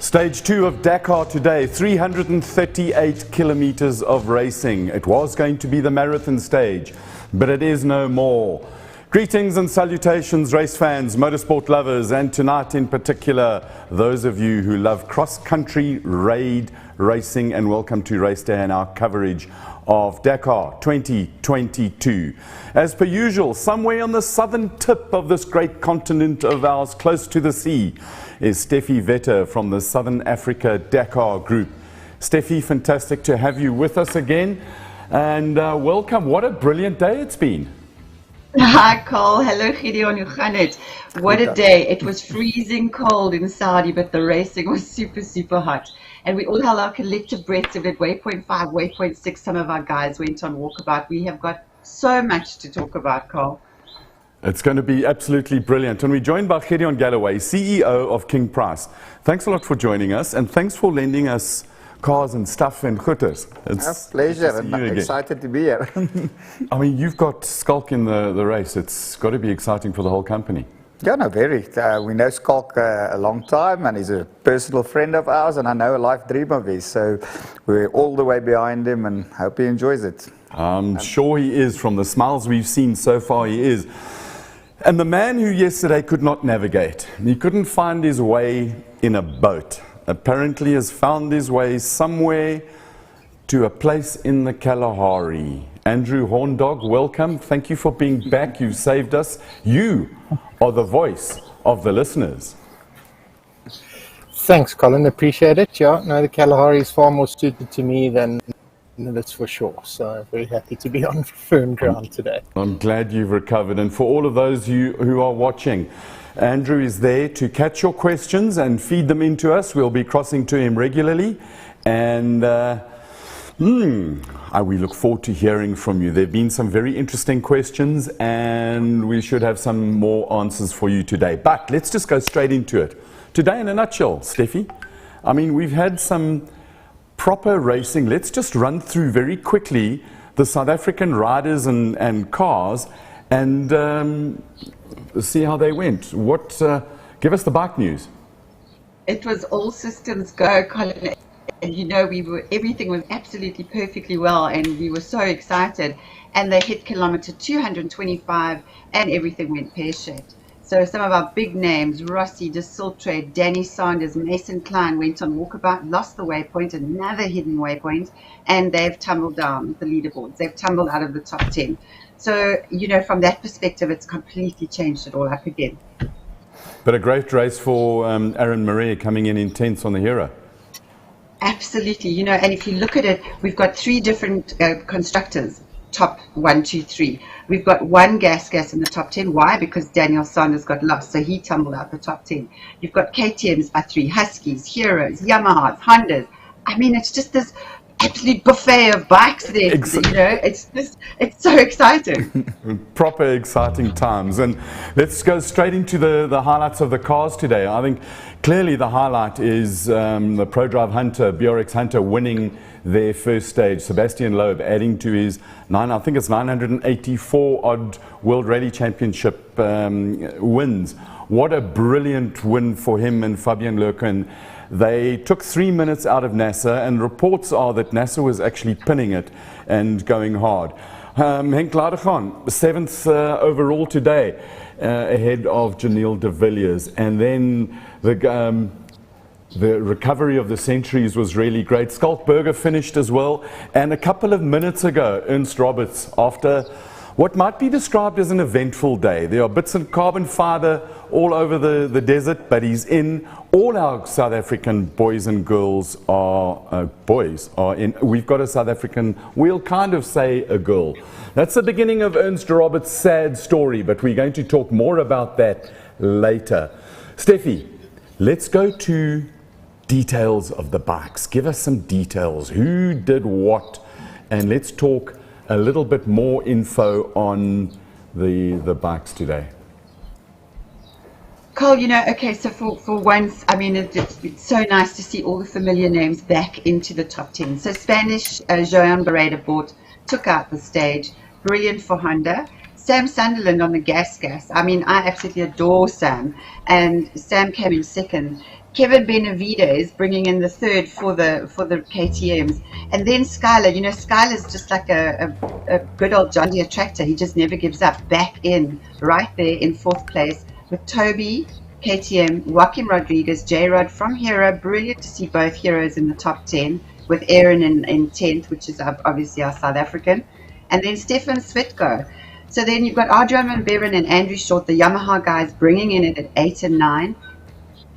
Stage 2 of Dakar today, 338 kilometers of racing. It was going to be the marathon stage, but it is no more. Greetings and salutations, race fans, motorsport lovers, and tonight in particular, those of you who love cross-country raid racing, and welcome to Raceday and our coverage of Dakar 2022. As per usual, somewhere on the southern tip of this great continent of ours, close to the sea, is Steffi Vetter from the Southern Africa Dakar Group. Steffi, fantastic to have you with us again, and welcome. What a brilliant day it's been. Hi, Cole. Hello, Gideon. Hoe gaan het? What a day. It was freezing cold in Saudi, but the racing was super, super hot. And we all held our collective breaths at waypoint 5, waypoint 6. Some of our guys went on walkabout. We have got so much to talk about, Cole. It's going to be absolutely brilliant. And we're joined by Gideon Galloway, CEO of King Price. Thanks a lot for joining us, and thanks for lending us cars and stuff and gooders. It's a pleasure, and I'm excited to be here. I mean, you've got Skulk in the race. It's got to be exciting for the whole company. Yeah, no, very. We know Skulk a long time, and he's a personal friend of ours, and I know a life dream of his. So we're all the way behind him, and hope he enjoys it. I'm sure he is. From the smiles we've seen so far, he is. And the man who yesterday could not navigate, he couldn't find his way in a boat, apparently has found his way somewhere to a place in the Kalahari. Andrew Horndog, welcome. Thank you for being back. You've saved us. You are the voice of the listeners. Thanks, Colin. Appreciate it. Yeah, no, the Kalahari is far more suited to me than that's for sure. So very happy to be on firm ground today. I'm glad you've recovered. And for all of those who are watching, Andrew is there to catch your questions and feed them into us. We'll be crossing to him regularly. And we look forward to hearing from you. There have been some very interesting questions, and we should have some more answers for you today. But let's just go straight into it. Today, in a nutshell, Steffi, I mean, we've had some proper racing. Let's just run through very quickly the South African riders and cars and see how they went. Give us the bike news. It was all systems go, Colin. And you know, everything was absolutely perfectly well, and we were so excited. And they hit kilometer 225, and everything went pear-shaped. So some of our big names, Rossi, De Siltre, Danny Sanders, Mason Klein, went on walkabout, lost the waypoint, another hidden waypoint, and they've tumbled down the leaderboards. They've tumbled out of the top 10. So, you know, from that perspective, it's completely changed it all up again. But a great race for Aaron Marais coming in intense on the Hero. Absolutely. You know, and if you look at it, we've got three different constructors. Top 1, 2, 3. We've got one gas in the top 10. Why? Because Daniel Sanders got lost, so he tumbled out the top 10. You've got KTM's by 3, Huskies, Heroes, Yamahas, Hondas. I mean, it's just this absolute buffet of bikes there. You know, it's so exciting. Proper exciting times. And let's go straight into the highlights of the cars today. I think clearly the highlight is the ProDrive Hunter, BRX Hunter, winning their first stage. Sebastian Loeb adding to his 984 odd World Rally Championship wins. What a brilliant win for him and Fabian Lerken. They took 3 minutes out of NASA, and reports are that NASA was actually pinning it and going hard. Henk Ladegan, 7th overall today, ahead of Janelle de Villiers. And then the recovery of the centuries was really great. Skulkberger finished as well. And a couple of minutes ago, Ernst Roberts, after what might be described as an eventful day. There are bits of carbon fiber all over the desert, but he's in. All our South African boys and girls are in. We've got a South African, we'll kind of say a girl. That's the beginning of Ernst Roberts' sad story, but we're going to talk more about that later. Steffi, let's go to details of the bikes. Give us some details. Who did what? And let's talk a little bit more info on the bikes today. Cole, you know, okay, so for once, I mean, it's so nice to see all the familiar names back into the top 10. So Spanish, Johan Barreda took out the stage. Brilliant for Honda. Sam Sunderland on the gas. I mean, I absolutely adore Sam. And Sam came in second. Kevin Benavides bringing in the third for the KTMs, and then Skylar. You know, Skylar's just like a good old John Deere tractor. He just never gives up. Back in right there in fourth place with Toby, KTM, Joaquin Rodriguez, J-Rod from Hero. Brilliant to see both heroes in the top 10, with Aaron in 10th, which is obviously our South African, and then Stefan Svitko. So then you've got Adrian Van Beveren and Andrew Short, the Yamaha guys, bringing in it at 8 and 9.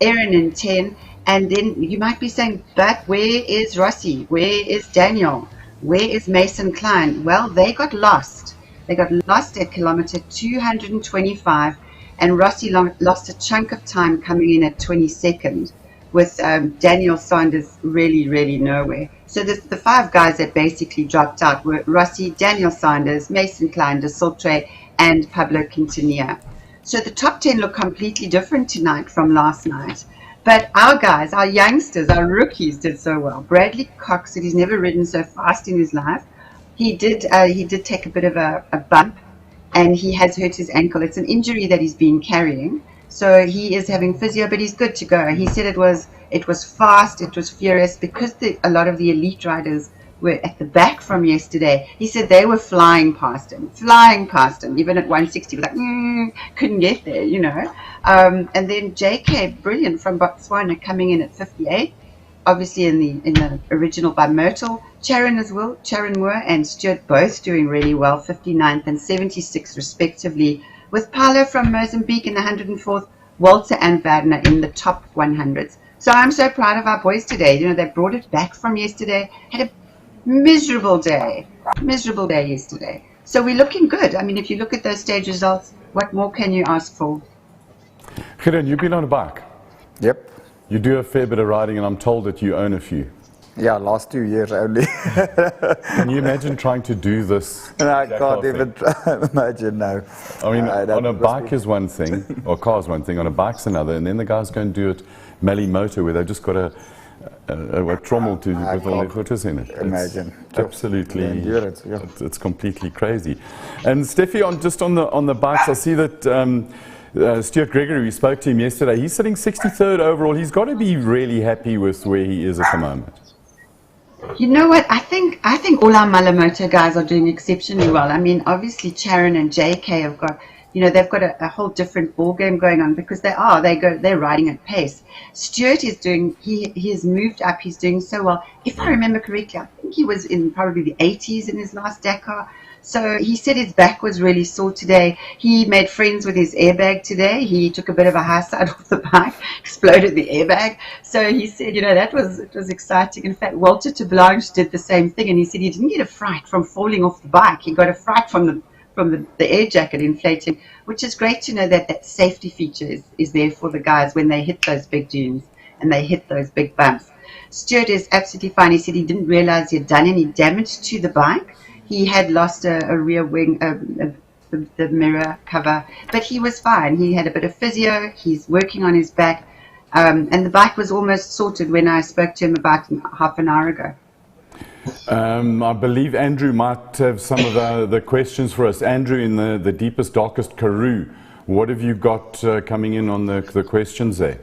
Aaron in 10, and then you might be saying, but where is Rossi? Where is Daniel? Where is Mason Klein? Well, they got lost. They got lost at kilometer 225, and Rossi lost a chunk of time coming in at 22nd, with Daniel Sanders really nowhere. So the 5 guys that basically dropped out were Rossi, Daniel Sanders, Mason Klein, De Siltre, and Pablo Quintanilla. So the top 10 look completely different tonight from last night. But our guys, our youngsters, our rookies did so well. Bradley Cox said he's never ridden so fast in his life. He did take a bit of a bump, and he has hurt his ankle. It's an injury that he's been carrying. So he is having physio, but he's good to go. He said it was fast, it was furious, because a lot of the elite riders were at the back from yesterday. He said they were flying past him, even at 160, like, couldn't get there, you know. And then JK, brilliant, from Botswana, coming in at 58, obviously in the original by Myrtle. Charon Moore and Stuart both doing really well, 59th and 76th respectively, with Paulo from Mozambique in the 104th, Walter and Wagner in the top 100s. So I'm so proud of our boys today. You know, they brought it back from yesterday, had a miserable day yesterday. So we're looking good. I mean, if you look at those stage results, what more can you ask for? Gideon, you've been on a bike. Yep. You do a fair bit of riding, and I'm told that you own a few. Yeah, last 2 years only. Can you imagine trying to do this? No, I can't even imagine, no. I mean, on a bike is one thing, or car is one thing, on a bike's another, and then the guys go and do it Malle Moto, where they've just got a trommel with all their footers in it. Imagine. It's absolutely, endurance, yeah. It's completely crazy. And Steffi, on the bikes, I see that Stuart Gregory, we spoke to him yesterday, he's sitting 63rd overall. He's got to be really happy with where he is at the moment. You know what? I think all our Malle Moto guys are doing exceptionally well. I mean, obviously Charon and JK have got, you know, they've got a whole different ball game going on, because they're riding at pace. Stuart is doing, he has moved up. He's doing so well. If I remember correctly, I think he was in probably the 80s in his last Dakar. So he said his back was really sore today. He made friends with his airbag today. He took a bit of a high side off the bike, exploded the airbag. So he said, you know, it was exciting. In fact, Walter Blanche did the same thing, and he said he didn't get a fright from falling off the bike. He got a fright from the air jacket inflating, which is great to know that safety feature is there for the guys when they hit those big dunes and they hit those big bumps. Stuart is absolutely fine. He said he didn't realize he had done any damage to the bike. He had lost a rear wing, the mirror cover, but he was fine. He had a bit of physio. He's working on his back, and the bike was almost sorted when I spoke to him about half an hour ago. I believe Andrew might have some of the questions for us. Andrew, in the deepest, darkest Karoo, what have you got coming in on the questions there?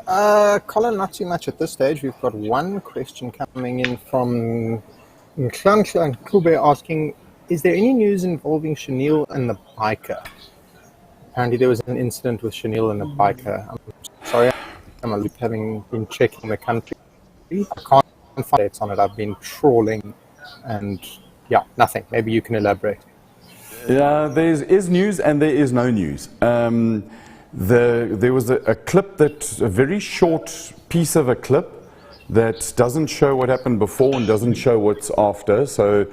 Colin, not too much at this stage. We've got one question coming in from Nklanhla and Kube asking, is there any news involving Chanel and the biker? Apparently there was an incident with Chanel and the biker. I'm sorry, I'm a loop, having been checking the country. I can't find dates on it. I've been trawling and yeah, nothing. Maybe you can elaborate. Yeah, there is news and there is no news. There was a clip, a very short piece of a clip that doesn't show what happened before and doesn't show what's after. So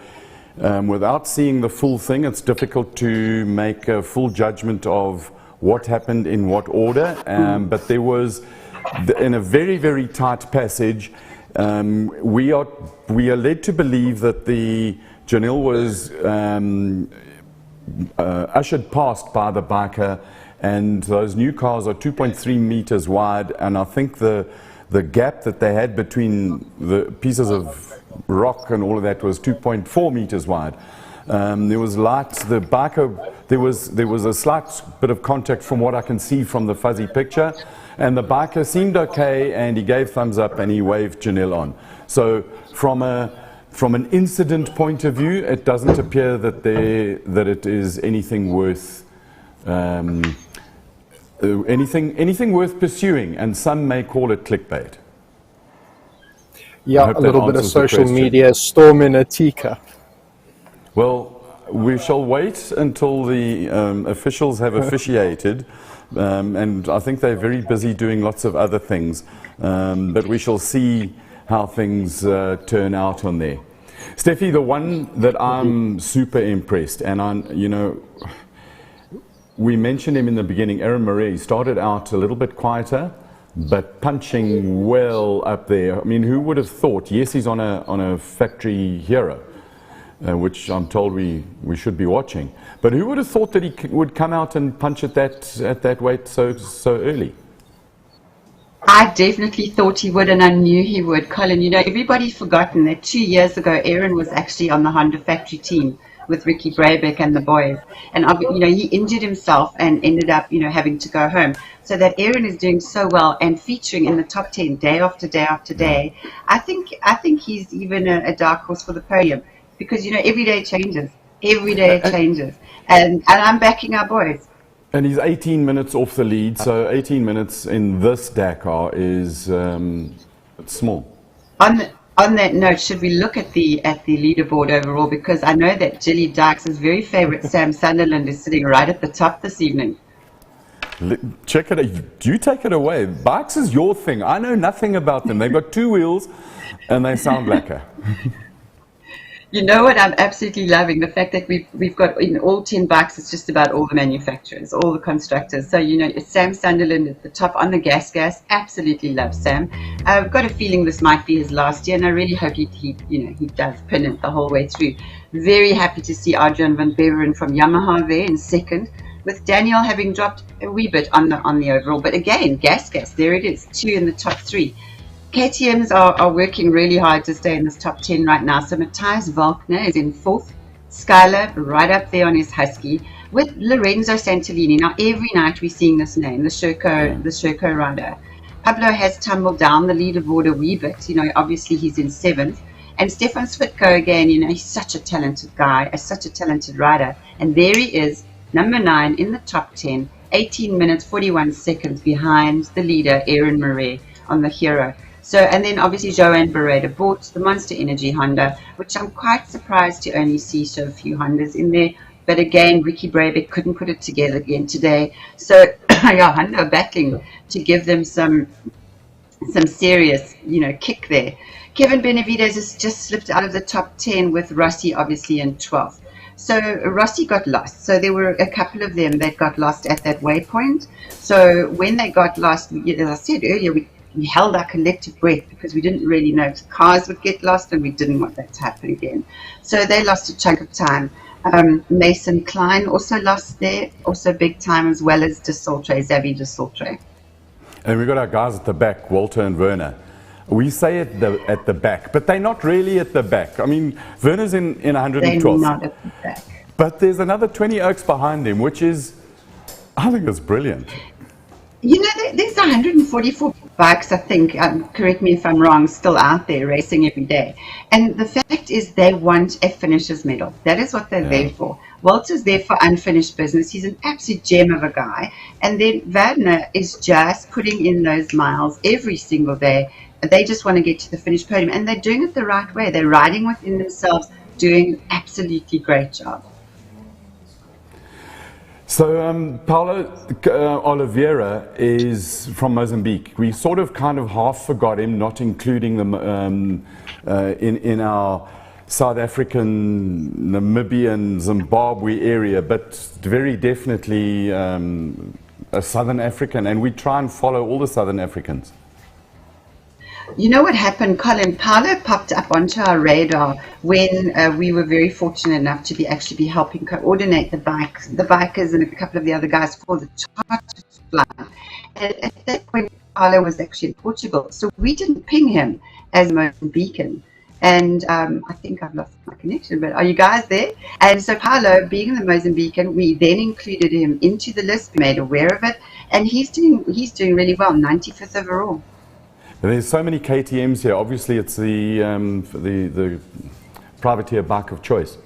without seeing the full thing, it's difficult to make a full judgment of what happened in what order. But there was, in a very, very tight passage, we are led to believe that the Janelle was ushered past by the biker, and those new cars are 2.3 meters wide, and I think the gap that they had between the pieces of rock and all of that was 2.4 meters wide. There was light. The biker, there was a slight bit of contact from what I can see from the fuzzy picture, and the biker seemed okay, and he gave thumbs up and he waved Janelle on. So from an incident point of view, it doesn't appear that it is anything worth anything worth pursuing, and some may call it clickbait. Yeah, a little bit of social media storm in a teacup. Well, we shall wait until the officials have officiated, and I think they're very busy doing lots of other things, but we shall see how things turn out on there. Steffi, the one that I'm super impressed, and we mentioned him in the beginning, Aaron Murray, started out a little bit quieter, but punching well up there. I mean, who would have thought? Yes, he's on a factory hero, which I'm told we should be watching. But who would have thought that he would come out and punch at that weight so early? I definitely thought he would, and I knew he would. Colin, everybody's forgotten that 2 years ago, Aaron was actually on the Honda factory team with Ricky Brabeck and the boys. And, he injured himself and ended up, having to go home. So that Aaron is doing so well and featuring in the top 10 day after day after day. I think he's even a dark horse for the podium, because, every day changes. Every day it changes. And I'm backing our boys. And he's 18 minutes off the lead, so 18 minutes in this Dakar is small. On that note, should we look at the leaderboard overall? Because I know that Jilly Dykes' very favourite Sam Sunderland is sitting right at the top this evening. Check it. You take it away. Bikes is your thing. I know nothing about them. They've got 2 wheels and they sound lekker. You know what I'm absolutely loving? The fact that we've got in all 10 bikes, it's just about all the manufacturers, all the constructors. So, it's Sam Sunderland at the top on the gas. Absolutely love Sam. I've got a feeling this might be his last year, and I really hope he does pin it the whole way through. Very happy to see Adrian van Beveren from Yamaha there in second, with Daniel having dropped a wee bit on the overall. But again, gas, there it is, 2 in the top 3. KTMs are working really hard to stay in this top 10 right now. So Matthias Walkner is in 4th. Skyler right up there on his Husky with Lorenzo Santillini. Now every night we're seeing this name, the Sherco rider. Pablo has tumbled down the leaderboard a wee bit. Obviously he's in 7th. And Stefan Svitko again, he's such a talented guy, such a talented rider. And there he is, number 9 in the top 10, 18 minutes, 41 seconds behind the leader, Aaron Murray, on the hero. So, and then obviously Johan Bereda bought the Monster Energy Honda, which I'm quite surprised to only see so few Hondas in there. But again, Ricky Brabeck couldn't put it together again today. So, Honda are battling to give them some serious, kick there. Kevin Benavides has just slipped out of the top 10 with Rossi obviously in 12th. So Rossi got lost. So there were a couple of them that got lost at that waypoint. So when they got lost, as I said earlier, we held our collective breath because we didn't really know if the cars would get lost, and we didn't want that to happen again. So they lost a chunk of time. Mason Klein also lost there, also big time, as well as Xavier De Sautre. And we've got our guys at the back, Walter and Werner. We say at the back, but they're not really at the back. I mean, Werner's in 112th. They're not at the back. But there's another 20 Oaks behind him, which is, I think it's brilliant. There's 144 bikes, I think, correct me if I'm wrong, still out there racing every day. And the fact is they want a finisher's medal. That is what they're there for. Walter's there for unfinished business. He's an absolute gem of a guy. And then Wagner is just putting in those miles every single day. They just want to get to the finished podium. And they're doing it the right way. They're riding within themselves, doing an absolutely great job. So Paulo Oliveira is from Mozambique. We sort of kind of half forgot him, not including them in our South African, Namibian, Zimbabwe area, but very definitely a Southern African, and we try and follow all the Southern Africans. You know what happened, Colin? Paulo popped up onto our radar when we were very fortunate enough to actually be helping coordinate the bikers and a couple of the other guys for the charter flight. And at that point, Paulo was actually in Portugal, so we didn't ping him as Mozambican. And I think I've lost my connection, but are you guys there? And so Paulo, being the Mozambican, we then included him into the list, made aware of it, and he's doing really well, 95th overall. There's so many KTMs here. Obviously, it's the privateer bike of choice.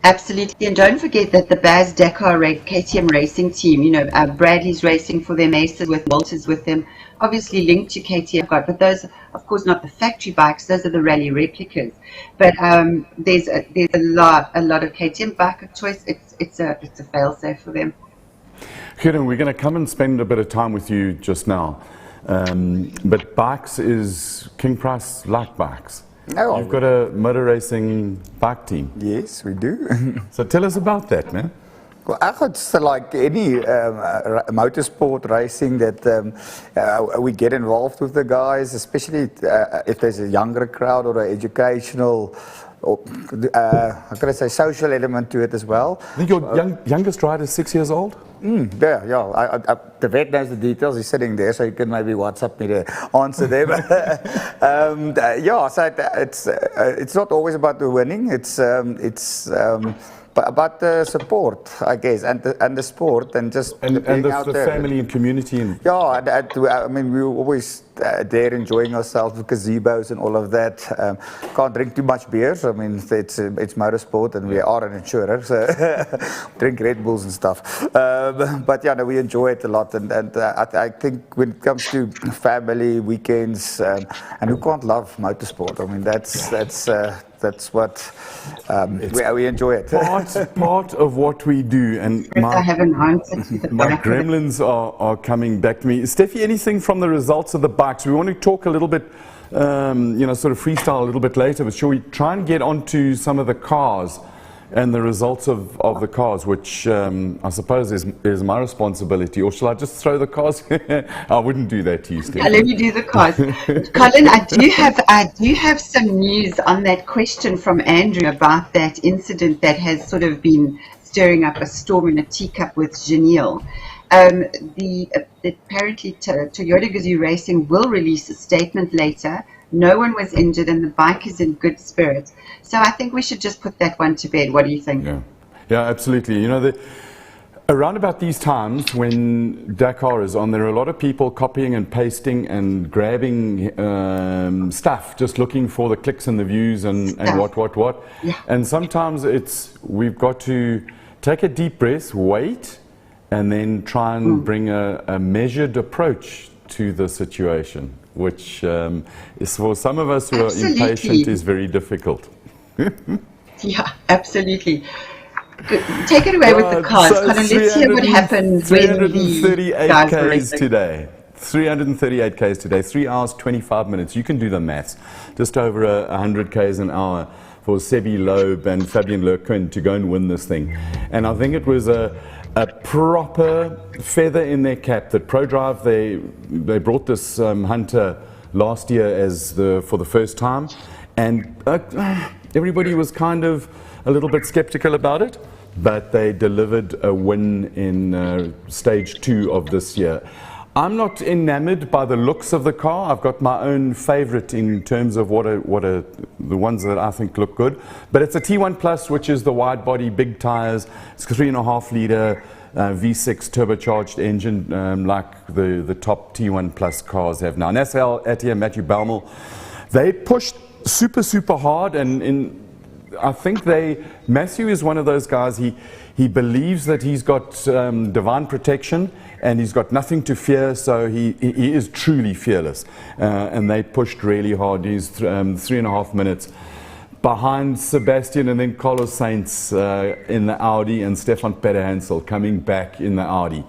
Absolutely, and don't forget that the Baz Dakar KTM racing team, Bradley's racing for them, Aces with Walters with them, obviously linked to KTM, but those, of course, not the factory bikes, those are the rally replicas. But there's a lot of KTM bike of choice. It's a fail-safe for them. Gideon, we're going to come and spend a bit of time with you just now. But bikes is King Price like bikes. Oh, you've got a motor racing bike team. Yes, we do. So tell us about that, man. Well, it's like any motorsport racing that we get involved with the guys, especially if there's a younger crowd or an educational, or how can I say, social element to it as well. I think your youngest rider is 6 years old? Yeah. The vet knows the details. He's sitting there, so you can maybe WhatsApp me to answer them. So it's not always about the winning. It's about the support, I guess, and the sport, and just and out the there. family and community. Yeah, I mean, we were always there enjoying ourselves with gazebos and all of that. Can't drink too much beer. So, I mean, it's motorsport, and we are an insurer, so drink Red Bulls and stuff. But yeah, no, we enjoy it a lot, and I think when it comes to family weekends, and who can't love motorsport? I mean, that's what we enjoy it. Part of what we do, and I have an answer to the my gremlins are coming back to me. Steffi, anything from the results of the bikes? We want to talk a little bit, sort of freestyle a little bit later, but shall we try and get onto some of the cars and the results of the cars, which I suppose is my responsibility, or shall I just throw the cars? I wouldn't do that to you, Steve. Let me do the cars. Colin, I do have some news on that question from Andrew about that incident that has sort of been stirring up a storm in a teacup with Janelle. Apparently Toyota Gazoo Racing will release a statement later. No one was injured and the bike is in good spirits. So I think we should just put that one to bed. What do you think? Yeah, absolutely. Around about these times when Dakar is on, there are a lot of people copying and pasting and grabbing stuff, just looking for the clicks and the views and what. Yeah. And sometimes we've got to take a deep breath, wait, and then try and bring a measured approach to the situation, which is for some of us who are impatient is very difficult. Yeah, absolutely. Good. Take it away with the cars. So Colin, let's hear what happened when the guys were 338 Ks racing. today. 338 Ks today, 3 hours, 25 minutes. You can do the maths. Just over 100 Ks an hour for Sebi Loeb and Fabian Lerquin to go and win this thing. And I think it was a proper feather in their cap that ProDrive, they brought this Hunter last year for the first time, and everybody was kind of a little bit skeptical about it, but they delivered a win in stage 2 of this year. I'm not enamored by the looks of the car. I've got my own favorite in terms of the ones that I think look good. But it's a T1 Plus, which is the wide body, big tires. It's a 3.5 liter V6 turbocharged engine, like the top T1 Plus cars have now. And that's how Attia, Matthew Balmel, they pushed super hard, and I think Matthew is one of those guys, he believes that he's got divine protection and he's got nothing to fear, so he is truly fearless. And they pushed really hard. He's 3.5 minutes behind Sebastian, and then Carlos Sainz in the Audi, and Stefan Pederhansel coming back in the Audi.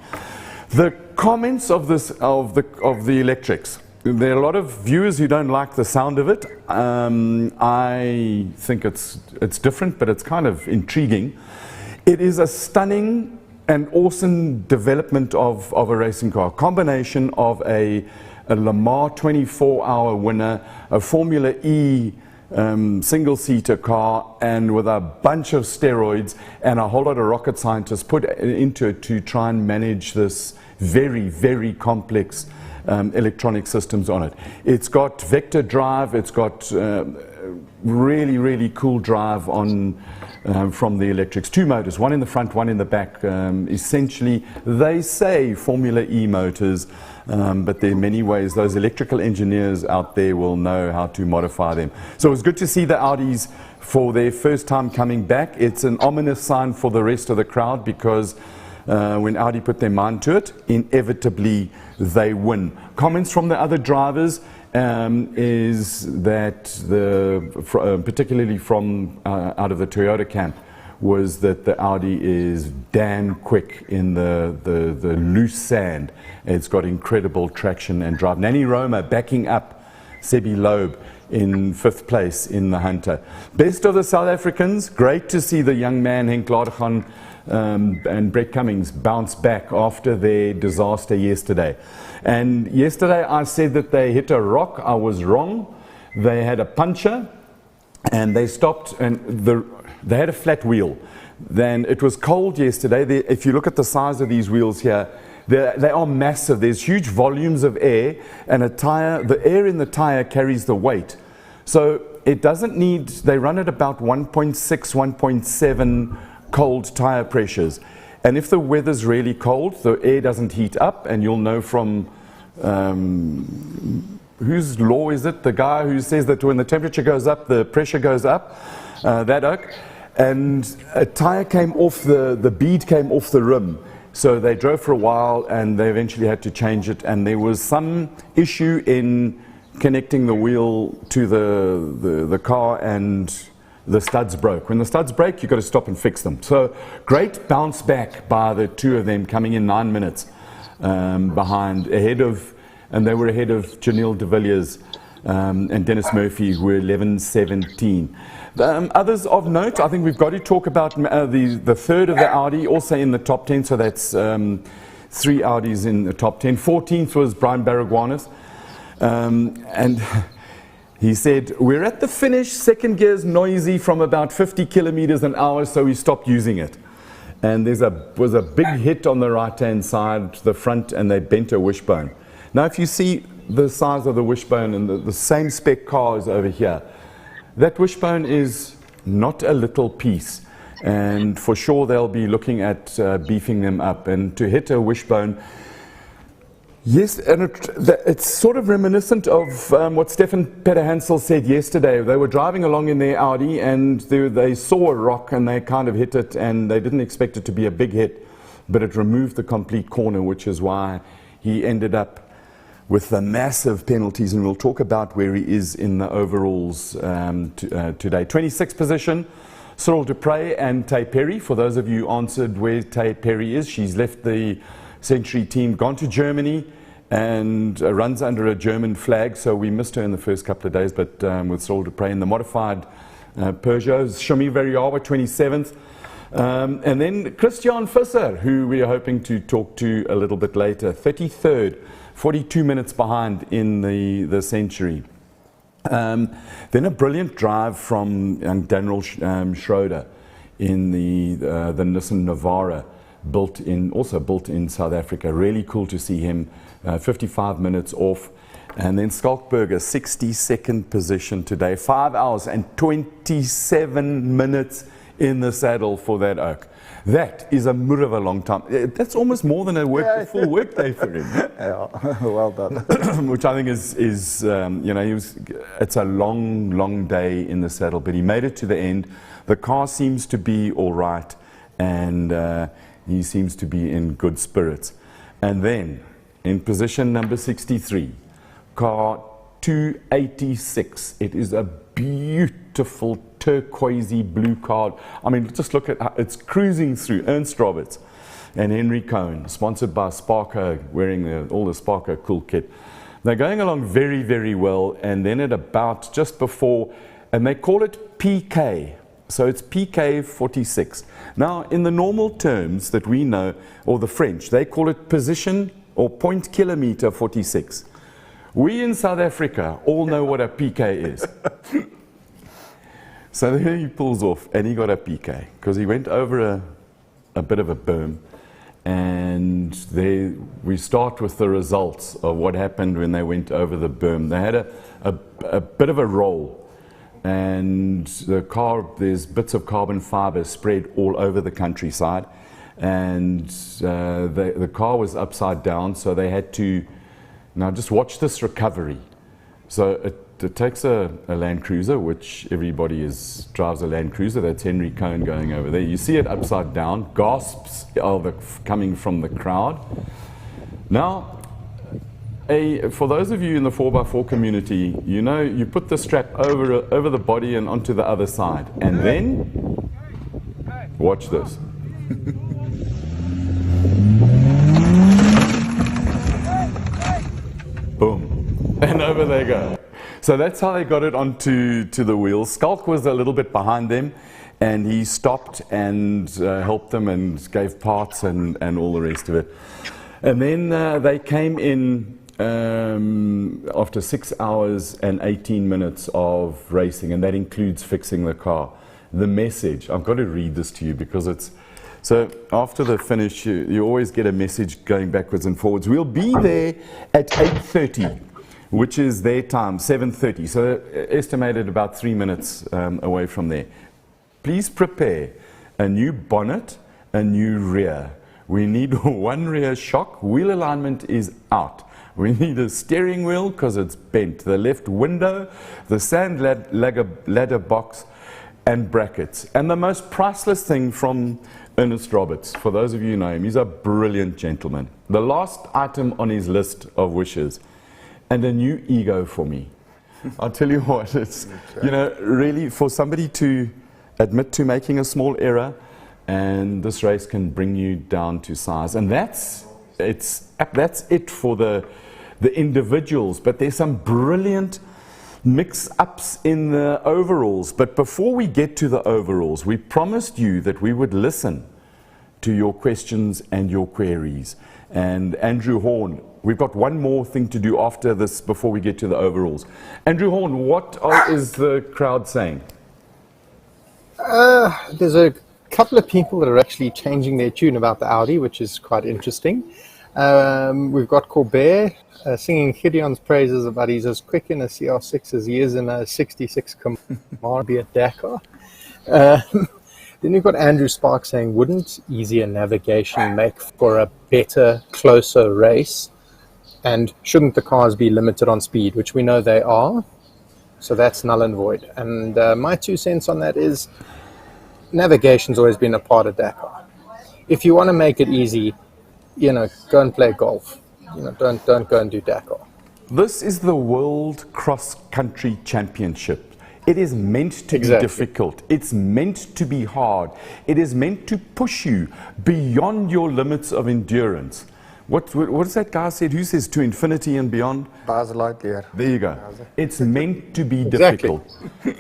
The comments of the electrics. There are a lot of viewers who don't like the sound of it. I think it's different, but it's kind of intriguing. It is a stunning and awesome development of a racing car. Combination of a Le Mans 24-hour winner, a Formula E single-seater car, and with a bunch of steroids and a whole lot of rocket scientists put into it to try and manage this very, very complex electronic systems on it. It's got vector drive, it's got really, really cool drive on from the electrics. Two motors, one in the front, one in the back. Essentially, they say Formula E motors, but there are many ways. Those electrical engineers out there will know how to modify them. So it was good to see the Audis for their first time coming back. It's an ominous sign for the rest of the crowd, because when Audi put their mind to it, inevitably they win. Comments from the other drivers is that, particularly from out of the Toyota camp, was that the Audi is damn quick in the loose sand. It's got incredible traction and drive. Nani Roma backing up Sebi Loeb in 5th place in the Hunter. Best of the South Africans, great to see the young man Henk Ladegan and Brett Cummings bounce back after their disaster yesterday. And yesterday I said that they hit a rock. I was wrong. They had a puncture and they stopped, and they had a flat wheel. Then it was cold yesterday. If you look at the size of these wheels here, they are massive. There's huge volumes of air, and the air in the tire carries the weight. So it doesn't need, they run at about 1.6, 1.7 cold tire pressures. And if the weather's really cold, the air doesn't heat up, and you'll know from, whose law is it? The guy who says that when the temperature goes up, the pressure goes up, that oak. And a tire came off, the bead came off the rim. So they drove for a while and they eventually had to change it, and there was some issue in connecting the wheel to the car, and the studs broke. When the studs break, you've got to stop and fix them. So great bounce back by the two of them, coming in 9 minutes behind, and they were ahead of Janelle de Villiers and Dennis Murphy, who were 11:17. Others of note, I think we've got to talk about the third of the Audi, also in the top 10, so that's 3 Audis in the top 10. 14th was Brian Baragwanath, and he said, we're at the finish, second gear's noisy from about 50 kilometers an hour, so we stopped using it. And there was a big hit on the right-hand side, the front, and they bent a wishbone. Now, if you see the size of the wishbone, and the same spec car is over here, that wishbone is not a little piece, and for sure they'll be looking at beefing them up. And to hit a wishbone, yes, and it's sort of reminiscent of what Stefan Peter-Hansel said yesterday. They were driving along in their Audi, and they saw a rock, and they kind of hit it, and they didn't expect it to be a big hit, but it removed the complete corner, which is why he ended up with the massive penalties, and we'll talk about where he is in the overalls today. 26th position, Cyril Dupre and Tay Perry. For those of you who answered where Tay Perry is, she's left the Century team, gone to Germany, and runs under a German flag, so we missed her in the first couple of days, but with Cyril Dupre in the modified Peugeot. Shami Variawa, 27th. And then Christian Visser, who we are hoping to talk to a little bit later, 33rd. 42 minutes behind in the Century. Then a brilliant drive from Daniel Schroeder in the Nissan Navara, also built in South Africa. Really cool to see him. 55 minutes off. And then Skalkberger, 62nd position today. 5 hours and 27 minutes in the saddle for that oak. That is a mur of a long time. That's almost more than a full work day for him. Yeah, well done. Which I think is it's a long day in the saddle, but he made it to the end. The car seems to be all right, and he seems to be in good spirits. And then, in position number 63, car 286. It is a beautiful turquoisey blue car. I mean, just look at how it's cruising through. Ernst Roberts and Henry Cohn, sponsored by Sparco, wearing all the Sparco cool kit. They're going along very, very well, and then at about just before, and they call it PK, so it's PK 46. Now, in the normal terms that we know, or the French, they call it position or point kilometer 46. We in South Africa all know what a PK is. So then he pulls off, and he got a PK, because he went over a bit of a berm, And we start with the results of what happened when they went over the berm. They had a bit of a roll, and there's bits of carbon fiber spread all over the countryside, and the car was upside down, so they had to, now just watch this recovery. So it takes a Land Cruiser, which everybody drives a Land Cruiser. That's Henry Cohen going over there. You see it upside down. Gasps are coming from the crowd. Now, for those of you in the 4x4 community, you know you put the strap over the body and onto the other side. And then, watch this. Boom. And over they go. So that's how they got it onto the wheels. Skulk was a little bit behind them, and he stopped and helped them and gave parts and all the rest of it. And then they came in after 6 hours and 18 minutes of racing, and that includes fixing the car. The message, I've got to read this to you because it's, so after the finish, you always get a message going backwards and forwards. We'll be there at 8:30. Which is their time, 7:30, so estimated about 3 minutes away from there. Please prepare a new bonnet, a new rear. We need one rear shock, wheel alignment is out. We need a steering wheel because it's bent, the left window, the sand ladder box, and brackets. And the most priceless thing from Ernst Roberts, for those of you who know him, he's a brilliant gentleman. The last item on his list of wishes, and a new ego for me. I'll tell you what, it's, you know, really for somebody to admit to making a small error, and this race can bring you down to size. And that's it for the individuals, but there's some brilliant mix-ups in the overalls. But before we get to the overalls, we promised you that we would listen to your questions and your queries. And Andrew Horn, we've got one more thing to do after this before we get to the overalls. Andrew Horn, what is the crowd saying? There's a couple of people that are actually changing their tune about the Audi, which is quite interesting. We've got Corbett singing Gideon's praises about he's as quick in a CR6 as he is in a 66 Commander at Dakar. Then you've got Andrew Sparks saying, wouldn't easier navigation make for a better, closer race? And shouldn't the cars be limited on speed, which we know they are? So that's null and void. And my 2 cents on that is navigation's always been a part of Dakar. If you want to make it easy, you know, go and play golf. You know, don't go and do Dakar. This is the World Cross Country Championship. It is meant to be difficult. It's meant to be hard. It is meant to push you beyond your limits of endurance. What does that guy said? Who says to infinity and beyond? Buzz Lightyear. There you go. It's meant to be difficult.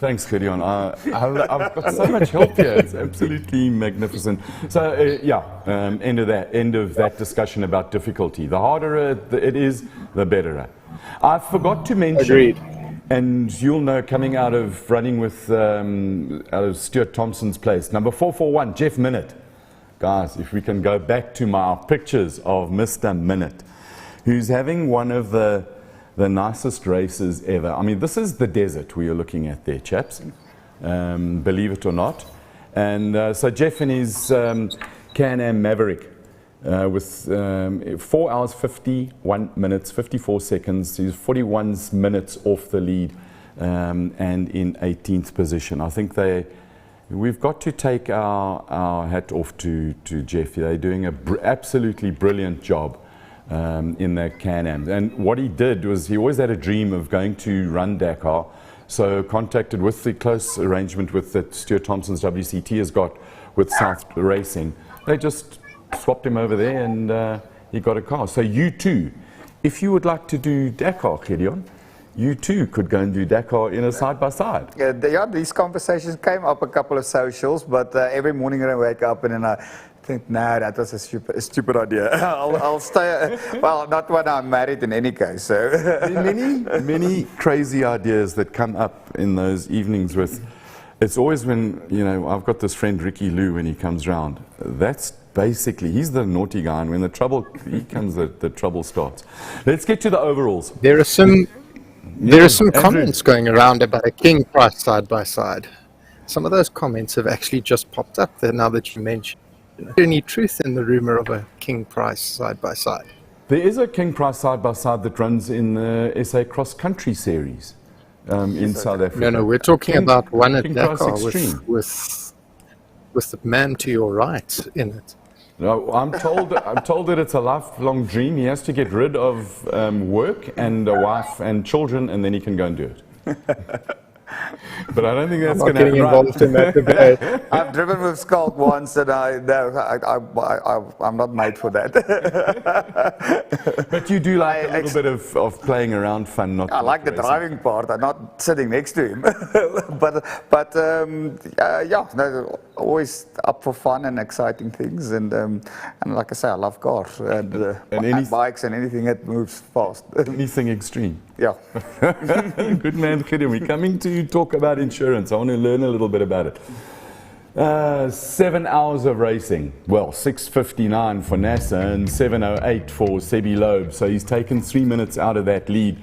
Thanks, Gideon. I've got so much help here. It's absolutely magnificent. So, end of that discussion about difficulty. The harder it is, the better. I forgot to mention. Agreed. And you'll know, coming out of running with out of Stuart Thompson's place, number 441, Jeff Minott. Guys, if we can go back to my pictures of Mr. Minott, who's having one of the nicest races ever. I mean, this is the desert we are looking at there, chaps, believe it or not. And so Jeff in his Can-Am Maverick with 4 hours, 51 minutes, 54 seconds. He's 41 minutes off the lead and in 18th position. I think we've got to take our hat off to Jeff. They're doing an absolutely brilliant job in that Can-Am. And what he did was he always had a dream of going to run Dakar, so contacted with the close arrangement with that Stuart Thompson's WCT has got with South Racing. They just swapped him over there and he got a car. So you too, if you would like to do Dakar, Gideon, you too could go and do Dakar in a side-by-side. Yeah, these conversations came up a couple of socials, but every morning when I wake up and then I think, no, that was a stupid idea. I'll stay, well, not when I'm married in any case. So. There are many crazy ideas that come up in those evenings with It's always when, I've got this friend Ricky Lou when he comes round. That's basically, he's the naughty guy, and when he comes, the trouble starts. Let's get to the overalls. There are some comments going around about a King Price side by side. Some of those comments have actually just popped up there now that you mention. Is there any truth in the rumor of a King Price side by side? There is a King Price side by side that runs in the SA Cross Country series in South Africa. No, we're talking about one at Dakar KingPriceXtreme. with the man to your right in it. No, I'm told that it's a lifelong dream. He has to get rid of work and a wife and children, and then he can go and do it. But I don't think that's going to happen. I'm not getting involved in that debate. I've driven with Skulk once, and I'm not made for that. But you do like a little bit of playing around fun, not I like the racing. driving part. I'm not sitting next to him, always up for fun and exciting things. And like I say, I love cars and bikes and anything that moves fast. Anything extreme. Yeah. Good man, Gideon. We're coming to talk about insurance. I want to learn a little bit about it. 7 hours of racing. Well, 6:59 for NASA and 7:08 for Sebi Loeb. So he's taken 3 minutes out of that lead.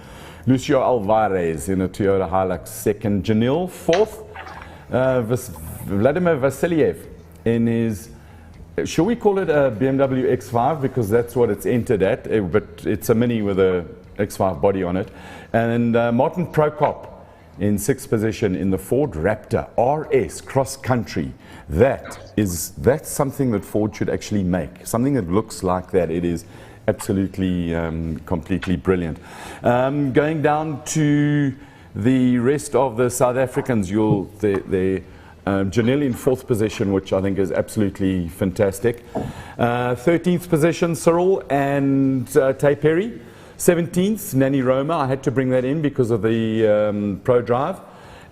Lucio Alvarez in a Toyota Hilux second. Janil fourth. Vladimir Vasiliev in his, shall we call it a BMW X5 because that's what it's entered at, but it's a Mini with a X5 body on it. And Martin Prokop in sixth position in the Ford Raptor RS Cross Country. That's something that Ford should actually make. Something that looks like that. It is absolutely, completely brilliant. Going down to the rest of the South Africans, Janelle in fourth position, which I think is absolutely fantastic. 13th position, Cyril and Tay Perry. 17th, Nani Roma. I had to bring that in because of the Pro Drive.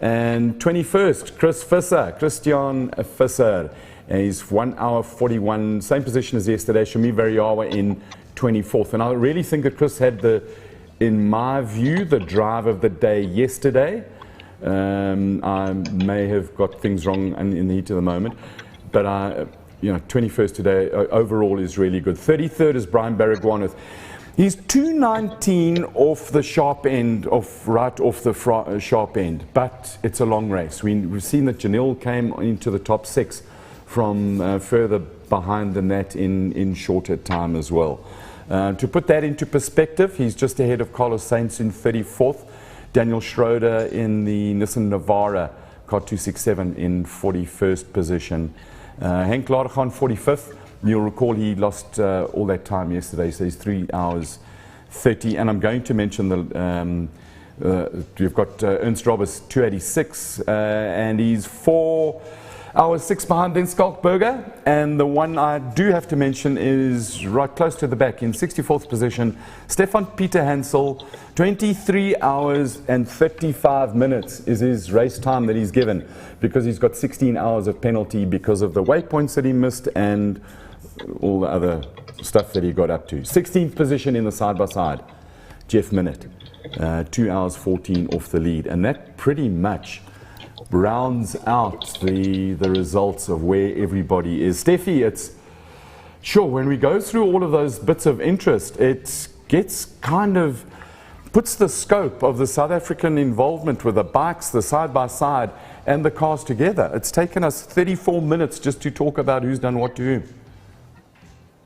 And 21st, Chris Visser, Christian Visser. And he's 1 hour 41, same position as yesterday. Shami Variawa in 24th. And I really think that Chris had in my view, the drive of the day yesterday. I may have got things wrong in the heat of the moment, but 21st today overall is really good. 33rd is Brian Baragwanath. He's 219 off the sharp end, right off the sharp end, but it's a long race. We've seen that Janil came into the top 6 from further behind than that in shorter time as well. To put that into perspective, he's just ahead of Carlos Sainz in 34th, Daniel Schroeder in the Nissan Navara, car 267 in 41st position. Henk Ladegan 45th. You'll recall he lost all that time yesterday, so he's 3 hours 30. And I'm going to mention you've got Ernst Roberts 286, and he's 4 hours 6 behind then Skalkberger. And the one I do have to mention is right close to the back in 64th position, Stefan Peter Hansel. 23 hours and 35 minutes is his race time that he's given, because he's got 16 hours of penalty because of the waypoints that he missed and all the other stuff that he got up to. 16th position in the side-by-side, Jeff Minute, 2 hours 14 off the lead. And that pretty much rounds out the results of where everybody is. Steffi, it's sure, when we go through all of those bits of interest, it gets kind of puts the scope of the South African involvement with the bikes, the side-by-side, and the cars together. It's taken us 34 minutes just to talk about who's done what to whom.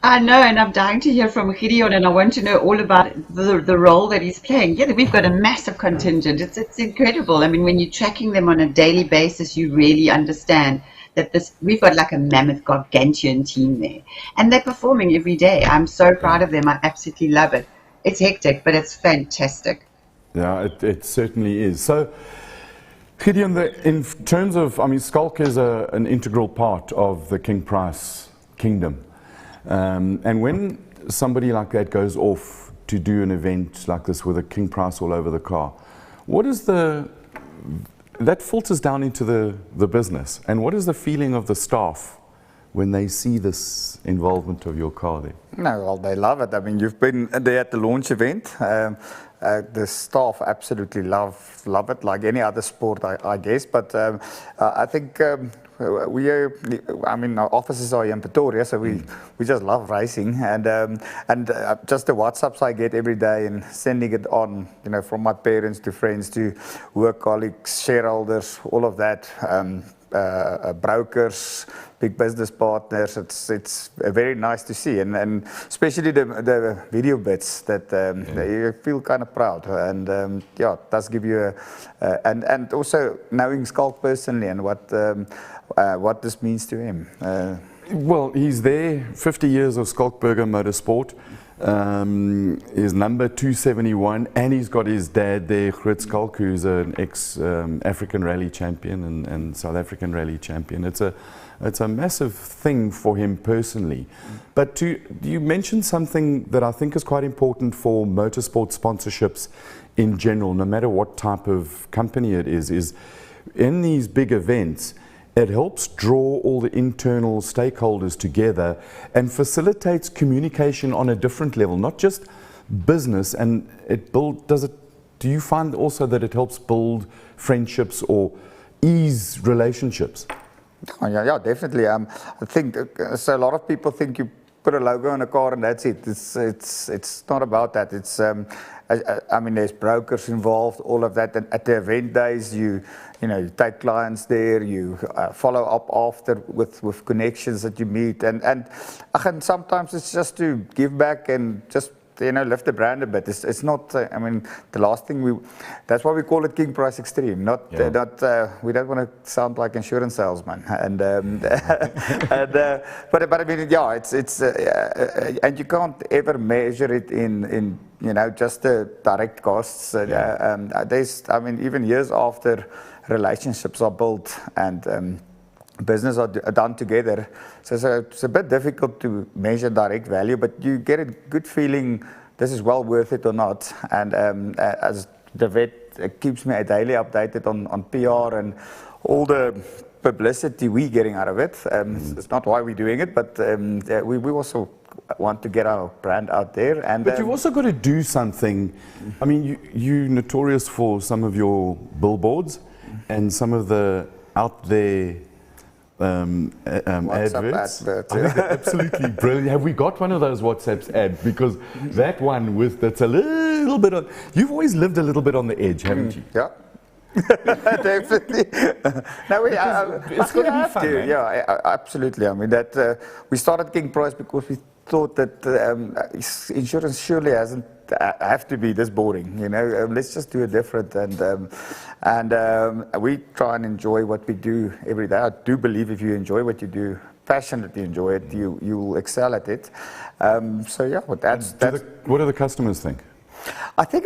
I know, and I'm dying to hear from Gideon, and I want to know all about the role that he's playing. Yeah, we've got a massive contingent. It's incredible. I mean, when you're tracking them on a daily basis, you really understand that we've got like a mammoth gargantuan team there, and they're performing every day. I'm so proud of them. I absolutely love it. It's hectic, but it's fantastic. Yeah, it certainly is. So, Gideon, in terms of, Skulk is an integral part of the King Price kingdom. And when somebody like that goes off to do an event like this with a King Price all over the car, what is that filters down into the business? And what is the feeling of the staff when they see this involvement of your car there? No, well, they love it. I mean, you've been there at the launch event. the staff absolutely love it, like any other sport, I guess. But I think I mean, our offices are in Pretoria, so we just love racing, and just the WhatsApps I get every day and sending it on, from my parents to friends to work colleagues, shareholders, all of that. Brokers, big business partners. It's very nice to see, and especially the video bits that you feel kind of proud, and it does give you and also knowing Schalk personally and what this means to him. Well, he's there, 50 years of Skalkberger Motorsport. Is number 271, and he's got his dad there, Groot Schalk, who's an ex-African rally champion and South African rally champion. It's a massive thing for him personally. But you mentioned something that I think is quite important for motorsport sponsorships in general, no matter what type of company it is in these big events, it helps draw all the internal stakeholders together and facilitates communication on a different level, not just business. And do you find also that it helps build friendships or ease relationships? Oh, yeah, definitely. I think so. A lot of people think you put a logo on a car and that's it. It's not about that. It's I mean, there's brokers involved, all of that. And at the event days, you take clients there, you follow up after with connections that you meet, and sometimes it's just to give back and just lift the brand a bit. It's not. I mean, the last thing that's why we call it KingPriceXtreme. Not we don't want to sound like insurance salesman. And but I mean, yeah, it's and you can't ever measure it in just the direct costs. I mean, even years after relationships are built and business are done together, so it's a bit difficult to measure direct value, but you get a good feeling this is well worth it or not. And as the vet keeps me daily updated on PR and all the publicity we're getting out of it. It's not why we're doing it, but we also want to get our brand out there. But you've also got to do something. I mean, you're notorious for some of your billboards and some of the out there adverts. I think they're absolutely brilliant. Have we got one of those WhatsApp ads? Because that one that's a little bit on. You've always lived a little bit on the edge, haven't you? Yeah. Definitely. No, it's going to be fun. Yeah, absolutely. I mean, that we started King Price because we thought that insurance surely hasn't have to be this boring. Let's just do it different, and we try and enjoy what we do every day. I do believe if you enjoy what you do, passionately enjoy it, you'll excel at it. So yeah, what do the customers think? I think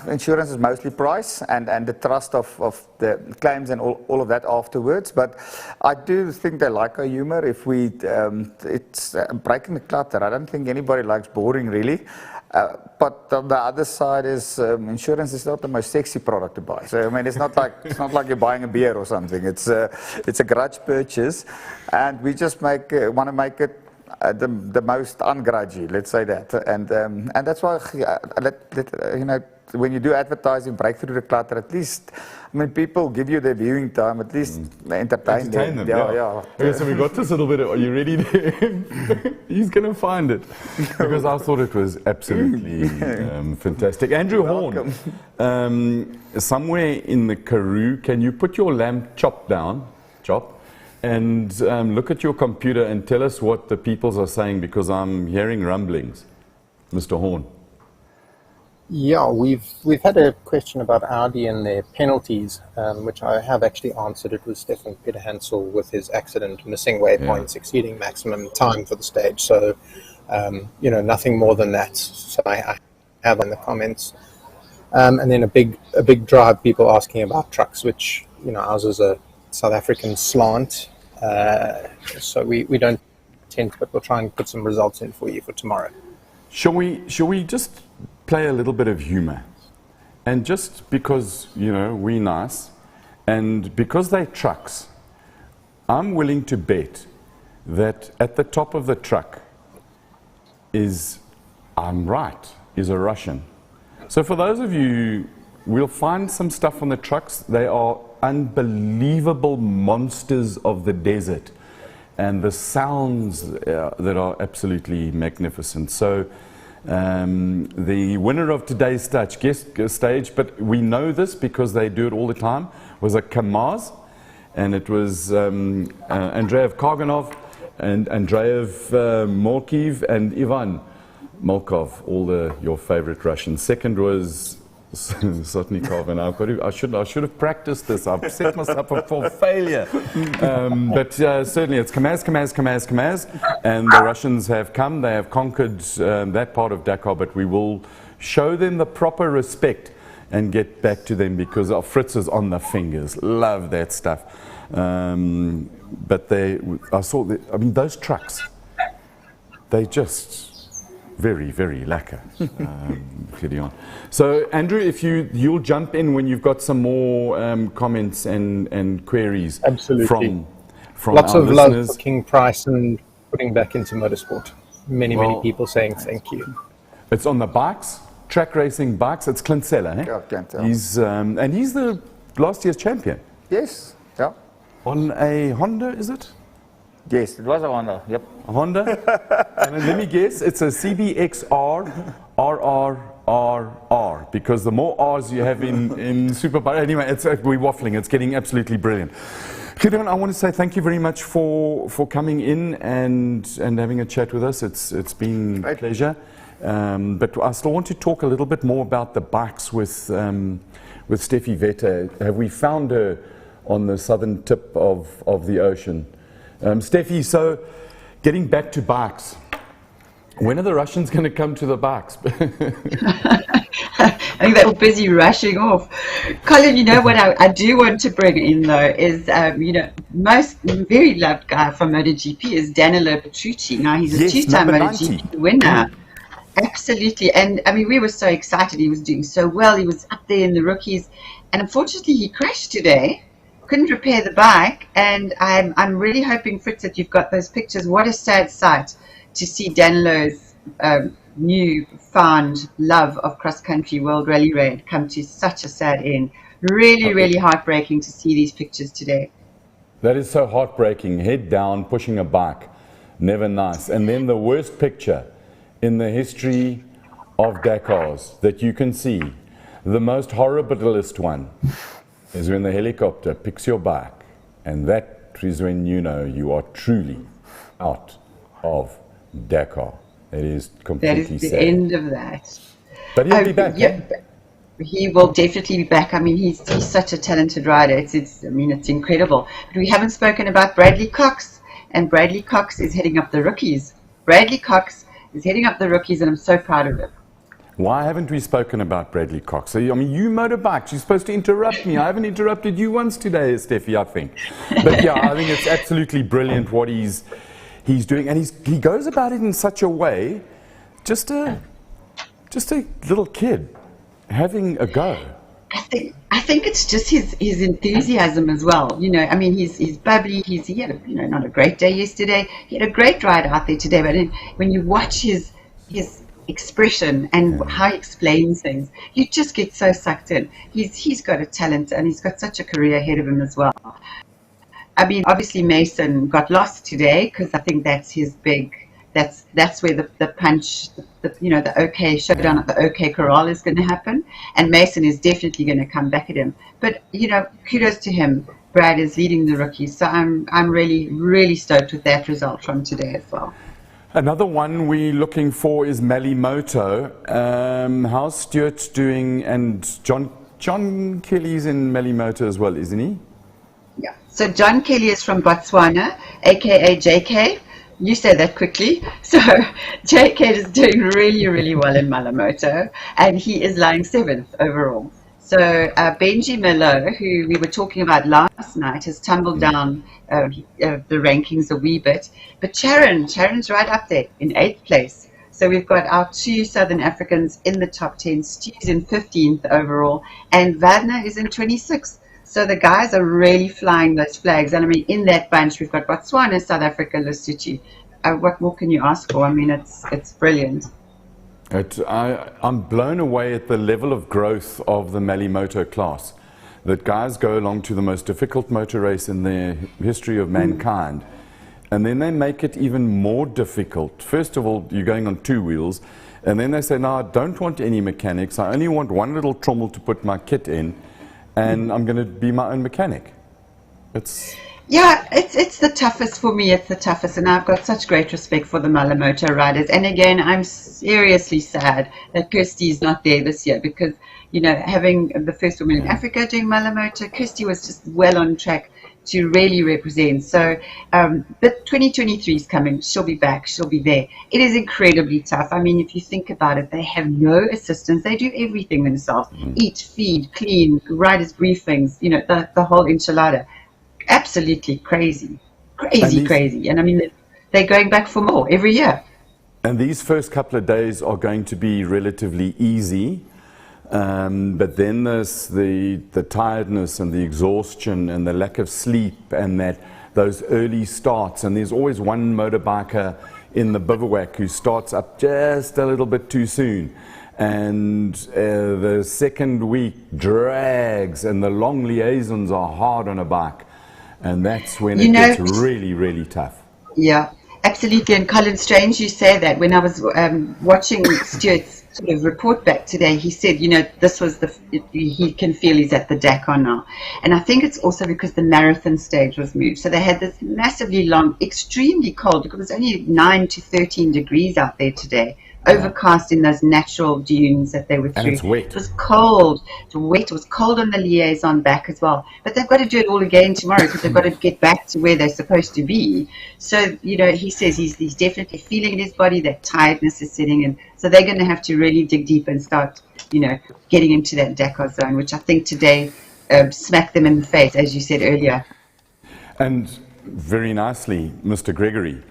insurance is mostly price and the trust of the claims and all of that afterwards. But I do think they like our humor. If it's breaking the clutter. I don't think anybody likes boring, really. But on the other side is insurance is not the most sexy product to buy. So I mean, it's not like you're buying a beer or something. It's a grudge purchase, and we just want to make it the most ungrudgy, let's say that, and that's why when you do advertising, break through the clutter. At least, I mean, people give you their viewing time. At least entertain them. Yeah. Okay, so we got this little bit. Are you ready? He's going to find it because I thought it was absolutely fantastic. Andrew Horn, somewhere in the Karoo, can you put your lamb chop down? And look at your computer and tell us what the peoples are saying, because I'm hearing rumblings. Mr. Horn. Yeah, we've had a question about Audi and their penalties, which I have actually answered. It was Stefan Peter Hansel with his accident, missing waypoints, exceeding maximum time for the stage. So, nothing more than that. So I have in the comments. And then a big drive, people asking about trucks, which, ours is a South African slant. So we don't tend to, but we'll try and put some results in for you for tomorrow. Shall we just play a little bit of humor? And just because, we're nice, and because they're trucks, I'm willing to bet that at the top of the truck I'm right, is a Russian. So for those of you, we'll find some stuff on the trucks. They are unbelievable monsters of the desert, and the sounds that are absolutely magnificent. So the winner of today's stage, but we know this because they do it all the time, was a Kamaz, and it was Andreev Karganov and Andreev Molkiv and Ivan Molkov, all your favorite Russians. Second was Sotnikov, and I should have practiced this. I've set myself up for failure. But certainly it's Kamaz, and the Russians have come. They have conquered that part of Dakar, but we will show them the proper respect and get back to them, because our Fritz is on the fingers. Love that stuff. But I mean, those trucks, they just very, very lekker. So Andrew, if you'll jump in when you've got some more comments and queries. Absolutely. From lots our of listeners. love for King Price and putting back into motorsport. Many people saying thank you. It's on the bikes, track racing bikes. It's Clint Seller, eh? Yeah, Clint, yeah. He's the last year's champion. Yes, yeah. On a Honda, is it? Yes, it was a Honda, yep. A Honda? And then let me guess, it's a CBXR RRRR, because the more R's you have in Superbike. Anyway, we're waffling. It's getting absolutely brilliant. Gideon, I want to say thank you very much for coming in and having a chat with us. It's been a pleasure. But I still want to talk a little bit more about the bikes with Steffi Vetter. Have we found her on the southern tip of the ocean? Steffi, so getting back to bikes, when are the Russians going to come to the bikes? I think they're all busy rushing off. Colin, you know what I do want to bring in though is, most very loved guy from MotoGP is Danilo Petrucci. Now he's a two-time MotoGP winner. Absolutely. And I mean, we were so excited. He was doing so well. He was up there in the rookies. And unfortunately, he crashed today. Couldn't repair the bike, and I'm really hoping, Fritz, that you've got those pictures. What a sad sight to see Danilo's new found love of cross-country World Rally Raid come to such a sad end. Really, really heartbreaking to see these pictures today. That is so heartbreaking. Head down, pushing a bike. Never nice. And then the worst picture in the history of Dakars that you can see, the most horribilist one, is when the helicopter picks your bike, and that is when you know you are truly out of Dakar. It is completely sad. That is the end of that. But he'll be back. Yeah, he will definitely be back. I mean, he's such a talented rider. It's incredible. But we haven't spoken about Bradley Cox, and Bradley Cox is heading up the rookies. Bradley Cox is heading up the rookies, and I'm so proud of him. Why haven't we spoken about Bradley Cox? I mean, you motorbikes, you're supposed to interrupt me. I haven't interrupted you once today, Steffi, I think. But yeah, I think it's absolutely brilliant what he's doing. And he goes about it in such a way, just a little kid having a go. I think it's just his enthusiasm as well. You know, I mean, he's bubbly. He had not a great day yesterday. He had a great ride out there today. But when you watch his expression and how he explains things, you just get so sucked in. He's got a talent, and he's got such a career ahead of him as well. I mean, obviously Mason got lost today, because I think that's his big. That's where the punch, the OK showdown at the OK Corral is going to happen, and Mason is definitely going to come back at him. But kudos to him. Brad is leading the rookies, so I'm really, really stoked with that result from today as well. Another one we're looking for is Malle Moto. How's Stuart doing? And John Kelly's in Malle Moto as well, isn't he? Yeah. So John Kelly is from Botswana, aka JK. You said that quickly. So JK is doing really, really well in Malle Moto, and he is lying 7th overall. So Benji Melo, who we were talking about last night, has tumbled down the rankings a wee bit. But Sharon's right up there in 8th place. So we've got our 2 Southern Africans in the top 10. Stu's in 15th overall, and Wagner is in 26th. So the guys are really flying those flags. And I mean, in that bunch, we've got Botswana, South Africa, Lesotho. What more can you ask for? I mean, it's brilliant. I'm blown away at the level of growth of the Malle Moto class. That guys go along to the most difficult motor race in the history of mankind, and then they make it even more difficult. First of all, you're going on 2 wheels, and then they say, no, I don't want any mechanics. I only want one little trommel to put my kit in, and I'm going to be my own mechanic. Yeah, it's the toughest for me. It's the toughest, and I've got such great respect for the Malle Moto riders. And again, I'm seriously sad that Kirsty's not there this year, because having the first woman in Africa doing Malle Moto, Kirsty was just well on track to really represent. So, but 2023 is coming. She'll be back. She'll be there. It is incredibly tough. I mean, if you think about it, they have no assistance. They do everything themselves: eat, feed, clean, riders briefings. The whole enchilada. Absolutely crazy. And I mean, they're going back for more every year. And these first couple of days are going to be relatively easy, but then there's the tiredness and the exhaustion and the lack of sleep and those early starts. And there's always one motorbiker in the bivouac who starts up just a little bit too soon. And the second week drags, and the long liaisons are hard on a bike. And that's when it gets really, really tough. Yeah, absolutely. And Colin, strange you say that. When I was watching Stuart's sort of report back today, he said, this was he can feel he's at the Dakar now. And I think it's also because the marathon stage was moved. So they had this massively long, extremely cold, because it was only 9 to 13 degrees out there today. Overcast in those natural dunes that they were through. And it's wet. It was cold. It was wet. It was cold on the liaison back as well. But they've got to do it all again tomorrow, because they've got to get back to where they're supposed to be. So, he says he's definitely feeling in his body that tiredness is setting in. So they're going to have to really dig deep and start, getting into that Dakar zone, which I think today smacked them in the face, as you said earlier. And very nicely, Mr. Gregory,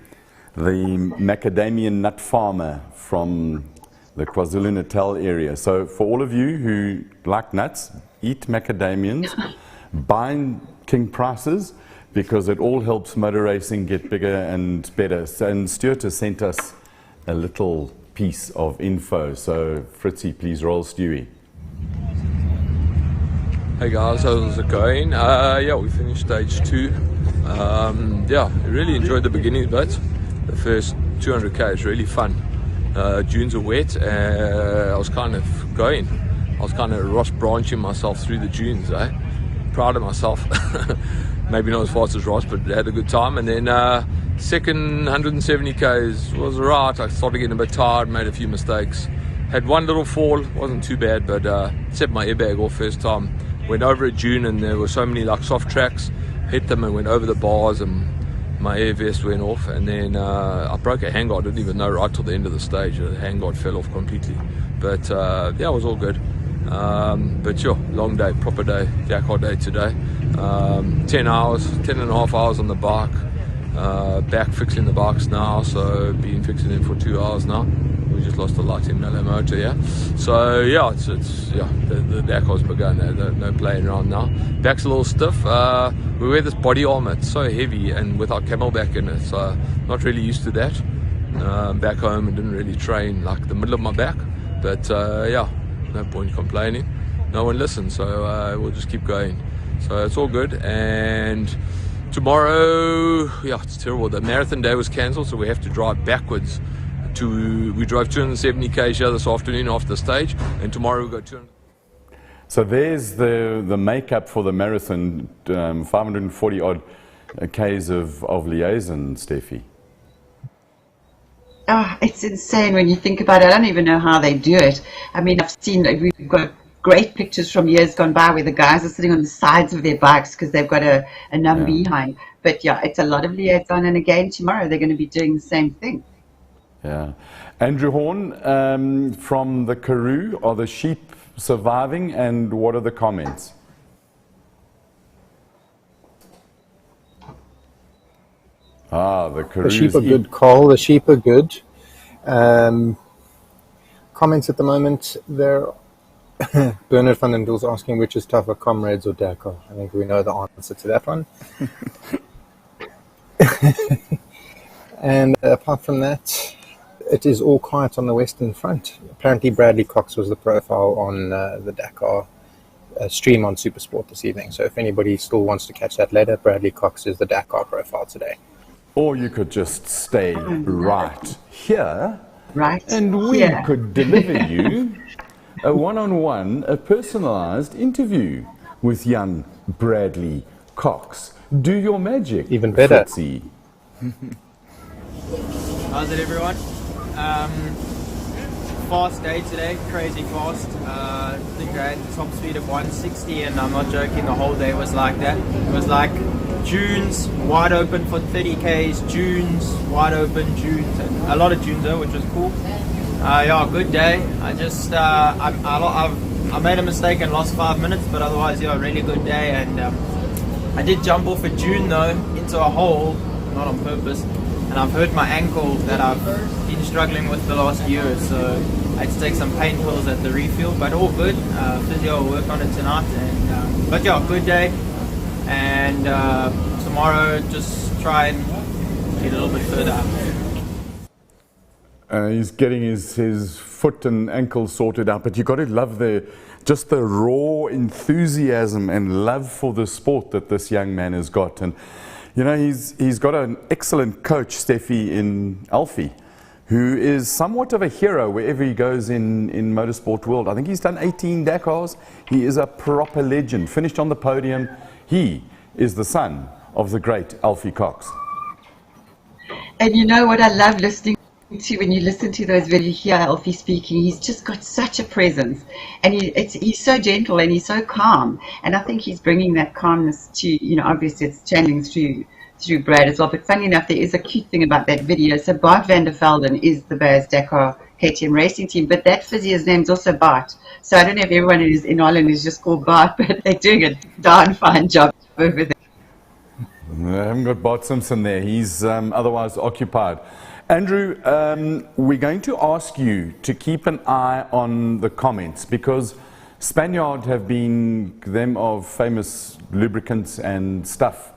the macadamian nut farmer from the KwaZulu-Natal area. So for all of you who like nuts, eat macadamians, buy King Prices, because it all helps motor racing get bigger and better. And Stuart has sent us a little piece of info. So Fritzy, please roll Stewie. Hey guys, how's it going? We finished stage 2. Really enjoyed the beginning bit. The first 200k is really fun. Dunes are wet. I was kind of Ross branching myself through the dunes. Proud of myself. Maybe not as fast as Ross, but had a good time. And then second 170k's was right. I started getting a bit tired, made a few mistakes. Had one little fall, wasn't too bad, but set my airbag off first time. Went over a dune, and there were so many soft tracks. Hit them and went over the bars, and my air vest went off, and then I broke a handguard. I didn't even know right till the end of the stage. The handguard fell off completely. But it was all good. Long day, proper day, Dakar day today. 10 and a half hours on the bike. Back fixing the bikes now, so been fixing them for 2 hours now. We just lost the light in Malle Moto, So the Dakar's begun. No playing around now. Back's a little stiff. We wear this body armor. It's so heavy, and with our camelback in it, so not really used to that. Back home, and didn't really train the middle of my back. But no point complaining. No one listens, so we'll just keep going. So it's all good. And tomorrow, it's terrible. The marathon day was cancelled, so we have to drive backwards. We drove 270k here this afternoon after the stage, and tomorrow we go 200. So there's the makeup for the marathon, 540 odd k's of liaison, Steffi. Oh, it's insane when you think about it. I don't even know how they do it. I mean, we've got great pictures from years gone by where the guys are sitting on the sides of their bikes because they've got a numb behind. But it's a lot of liaison, and again tomorrow they're going to be doing the same thing. Yeah. Andrew Horn from the Karoo, are the sheep surviving, and what are the comments? The Karoo. The sheep are good, Cole. The sheep are good. Comments at the moment, Bernard van den Doel's asking which is tougher, Comrades or Dakar. I think we know the answer to that one. And apart from that, it is all quiet on the Western Front. Apparently Bradley Cox was the profile on the Dakar stream on Supersport this evening. So if anybody still wants to catch that later, Bradley Cox is the Dakar profile today. Or you could just stay right here, Right. and we here. could deliver you a one-on-one, a personalized interview with young Bradley Cox. Do your magic, Even better. Fritzy. How's it, everyone? Fast day today, crazy fast. I think I had the top speed of 160, and I'm not joking, the whole day was like that. It was like dunes wide open for 30Ks, dunes wide open, dunes, and a lot of dunes though, which was cool. Yeah, good day. I just I made a mistake and lost 5 minutes, but otherwise, yeah, really good day. And I did jump off a dune though into a hole, not on purpose, and I've hurt my ankle that I've been struggling with the last year, so I had to take some pain pills at the refill, but all good. Physio will work on it tonight, and but yeah, good day. And tomorrow, just try and get a little bit further up. He's getting his foot and ankle sorted out, but you got to love just the raw enthusiasm and love for the sport that this young man has got. And you know, he's got an excellent coach, Steffi, in Alfie, who is somewhat of a hero wherever he goes in motorsport world. I think he's done 18 Dakars. He is a proper legend. Finished on the podium. He is the son of the great Alfie Cox. And you know what I love listening to when you listen to those videos, you hear Alfie speaking, he's just got such a presence, and he's so gentle and he's so calm, and I think he's bringing that calmness to, you know, obviously it's channeling through Brad as well. But funny enough, there is a cute thing about that video. So Bart van der Velden is the Bears Dakar KTM racing team, but that physio's name's also Bart. So I don't know if everyone in Holland is just called Bart, but they're doing a darn fine job over there. I haven't got Bart Simpson there. He's otherwise occupied. Andrew, we're going to ask you to keep an eye on the comments, because Spanjaard have been them of famous lubricants and stuff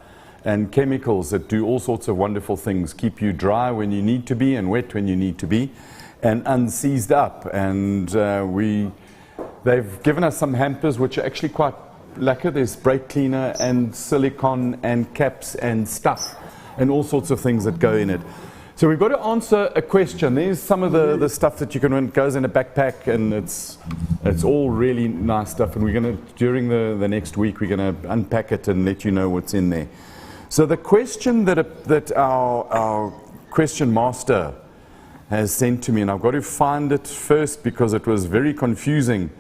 and chemicals that do all sorts of wonderful things, keep you dry when you need to be and wet when you need to be, and unseized up. And they've given us some hampers which are actually quite lacquer. There's brake cleaner and silicone and caps and stuff and all sorts of things that go in it. So we've got to answer a question. There's some of the stuff that you can win. It goes in a backpack, and it's all really nice stuff. And we're going to, during the next week, we're going to unpack it and let you know what's in there. So the question that our question master has sent to me, and I've got to find it first because it was very confusing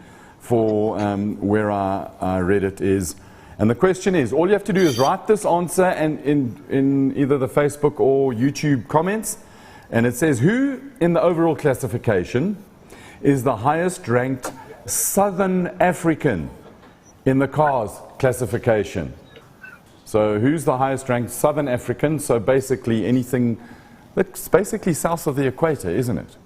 for where I read it, is, and the question is, all you have to do is write this answer and in either the Facebook or YouTube comments, and it says, who in the overall classification is the highest ranked Southern African in the cars classification? So who's the highest ranked Southern African? So basically anything that's basically south of the equator, isn't it?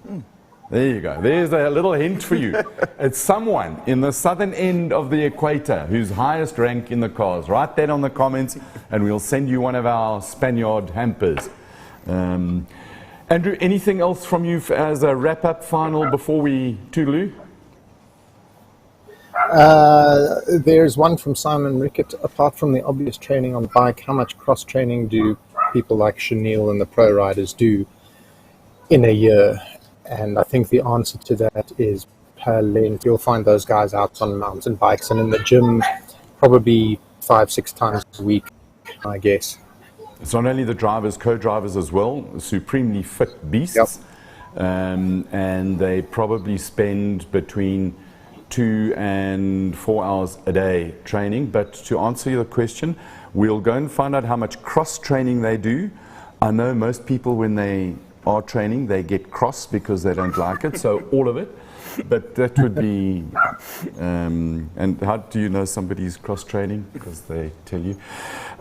There you go. There's a little hint for you. It's someone in the southern end of the equator who's highest rank in the cars. Write that on the comments, and we'll send you one of our Spanjaard hampers. Andrew, anything else from you as a wrap-up final before we toodaloo? There's one from Simon Rickett. Apart from the obvious training on the bike, how much cross-training do people like Chenille and the pro riders do in a year? And I think the answer to that is per length. You'll find those guys out on mountain bikes and in the gym probably 5-6 times a week, I guess. It's not only the drivers, co-drivers as well, supremely fit beasts. Yep. And they probably spend between 2 and 4 hours a day training. But to answer your question, we'll go and find out how much cross-training they do. I know most people, when they are training, they get cross because they don't like it, so all of it. But that would be, and how do you know somebody's cross-training? Because they tell you.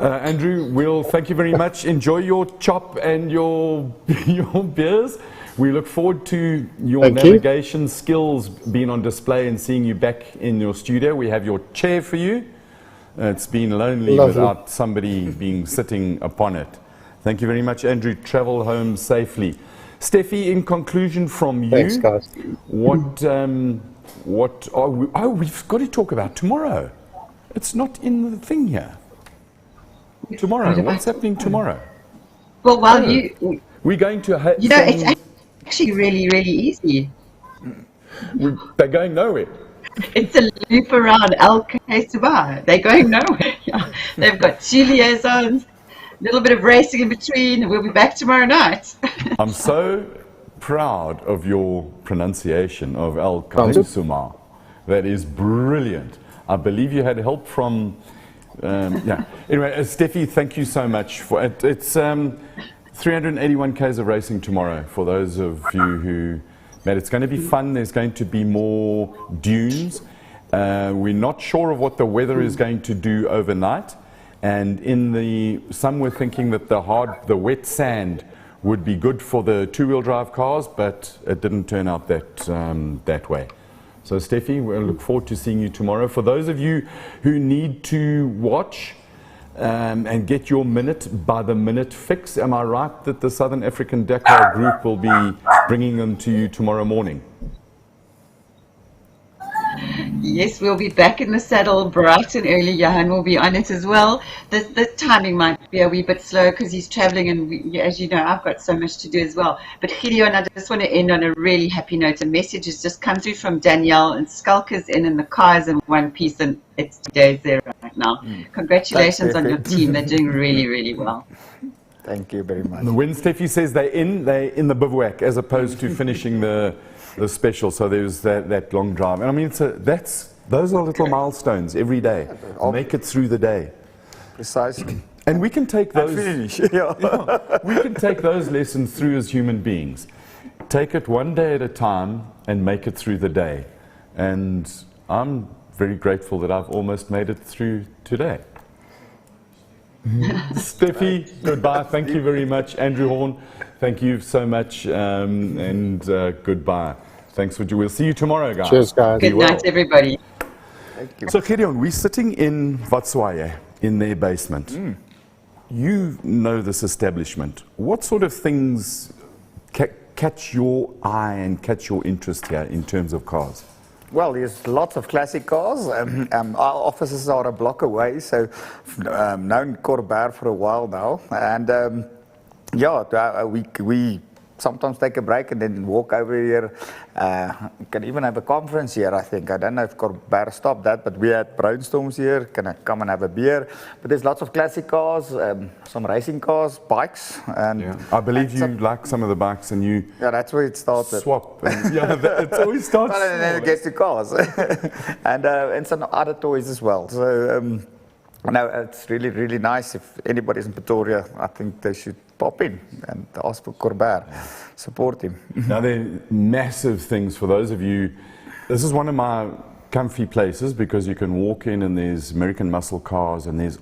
Andrew, Will, thank you very much. Enjoy your chop and your beers. We look forward to your navigation skills being on display and seeing you back in your studio. We have your chair for you. It's been lonely without somebody being sitting upon it. Thank you very much, Andrew. Travel home safely. Steffi, in conclusion from you, Thanks, guys. what are we, we've got to talk about tomorrow. It's not in the thing here. Tomorrow, what's happening tomorrow? Well, while We're going to it's actually really, really easy. they're going nowhere. It's a loop around El Suba. They're going nowhere. Yeah. They've got 2 liaisons, a little bit of racing in between. We'll be back tomorrow night. I'm so proud of your pronunciation of El Suma. That is brilliant. I believe you had help from, yeah. Anyway, Steffi, thank you so much for it. It's 381 Ks of racing tomorrow for those of you who met. It's going to be fun. There's going to be more dunes. We're not sure of what the weather is going to do overnight. And some were thinking that the wet sand would be good for the two-wheel drive cars, but it didn't turn out that way. So Steffi, we'll look forward to seeing you tomorrow. For those of you who need to watch and get your minute-by-the-minute fix, am I right that the Southern African Dakar group will be bringing them to you tomorrow morning? Yes, we'll be back in the saddle bright and early. Johan will be on it as well. The timing might be a wee bit slow because he's traveling, and as you know, I've got so much to do as well. But Gideon, I just want to end on a really happy note. A message has just come through from Danielle, and Skulker's in the cars in one piece, and it's today's there right now. Congratulations on your team. They're doing really, really well. Thank you very much. The win, Steffi says they're in the bivouac as opposed to finishing the special, so there's that long drive. And I mean, those are little milestones every day. Make it through the day. Precisely. And we can take those. Yeah. We can take those lessons through as human beings. Take it one day at a time and make it through the day. And I'm very grateful that I've almost made it through today. Steffi, goodbye. Thank you very much. Andrew Horn, thank you so much. And goodbye. Thanks for you. We'll see you tomorrow, guys. Cheers, guys. Good night, everybody. Thank you. So, Gideon, we're sitting in Vatswaye in their basement. You know this establishment. What sort of things catch your eye and catch your interest here in terms of cars? Well, there's lots of classic cars. Our offices are a block away, so known Corbair for a while now. And yeah, we sometimes take a break and then walk over here. Can even have a conference here, I think. I don't know if Corbair stopped that, but we had brainstorms here. Can I come and have a beer? But there's lots of classic cars, some racing cars, bikes. And yeah. I believe you like some of the bikes, and you that's where it started. Swap. And, it always starts. And then it gets to cars. and some other toys as well. So no, it's really, really nice. If anybody's in Pretoria, I think they should pop in and ask for Corbair. Support him. Now, they're massive things for those of you. This is one of my comfy places because you can walk in and there's American muscle cars, and there's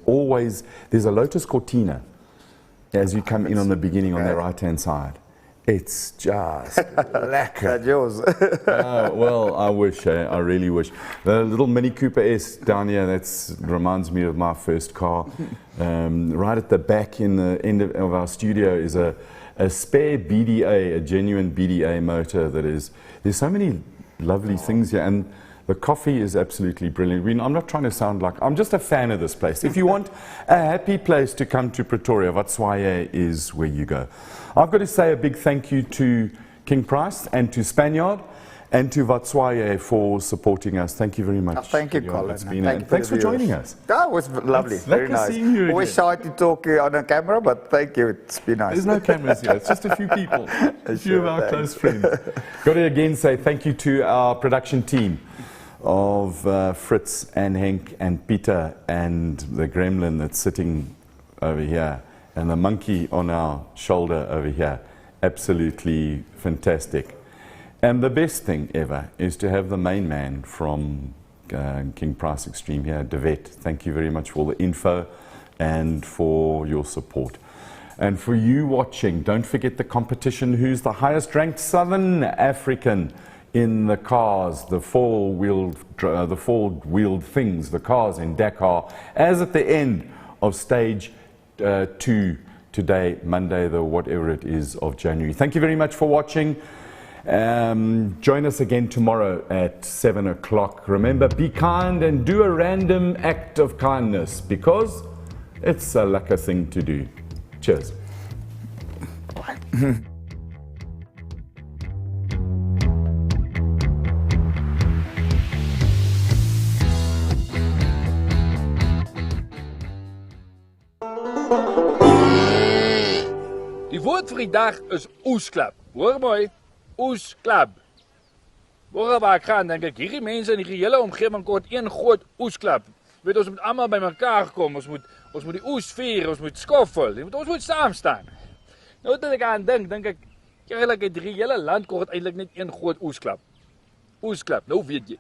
a Lotus Cortina as you come in on the beginning on the right-hand side. It's just lekker. That's yours. Well, I wish, I really wish. The little Mini Cooper S down here, that reminds me of my first car. Right at the back in the end of our studio is a spare BDA, a genuine BDA motor there's so many lovely things here. And the coffee is absolutely brilliant. I mean, I'm not trying to sound like, I'm just a fan of this place. If you want a happy place to come to Pretoria, Vatswaye is where you go. I've got to say a big thank you to King Price and to Spanjaard and to Vatswaye for supporting us. Thank you very much. Thank you, Colin. Thanks for joining us. That was lovely. It's very lekker nice. seeing you Always again. shy to talk on a camera, but thank you. It's been nice. There's no cameras here. It's just a few people, a few of our close friends. Got to again say thank you to our production team of Fritz and Henk and Peter and the gremlin that's sitting over here and the monkey on our shoulder over here. Absolutely fantastic. And the best thing ever is to have the main man from KingPriceXtreme here, Devet. Thank you very much for all the info and for your support. And for you watching, don't forget the competition. Who's the highest ranked Southern African in the cars, the four-wheeled things, the cars in Dakar, as at the end of stage 2 today, Monday, the whatever it is of January. Thank you very much for watching. Join us again tomorrow at 7 o'clock. Remember, be kind and do a random act of kindness because it's a lekker thing to do. Cheers. Die woord vir die dag is oesklap. Hoor mooi, oesklap. Waar ek gaan, denk ek, hierdie mense in die gehele omgewing kort een groot oesklap. Weet, ons moet allemaal by mekaar kom, ons moet die oes vier, ons moet skoffel, ons moet saam staan. Nou dat ek aan denk ek, eigenlijk het die hele land kort eindelijk net een groot oesklap. Oesklap, nou weet jy.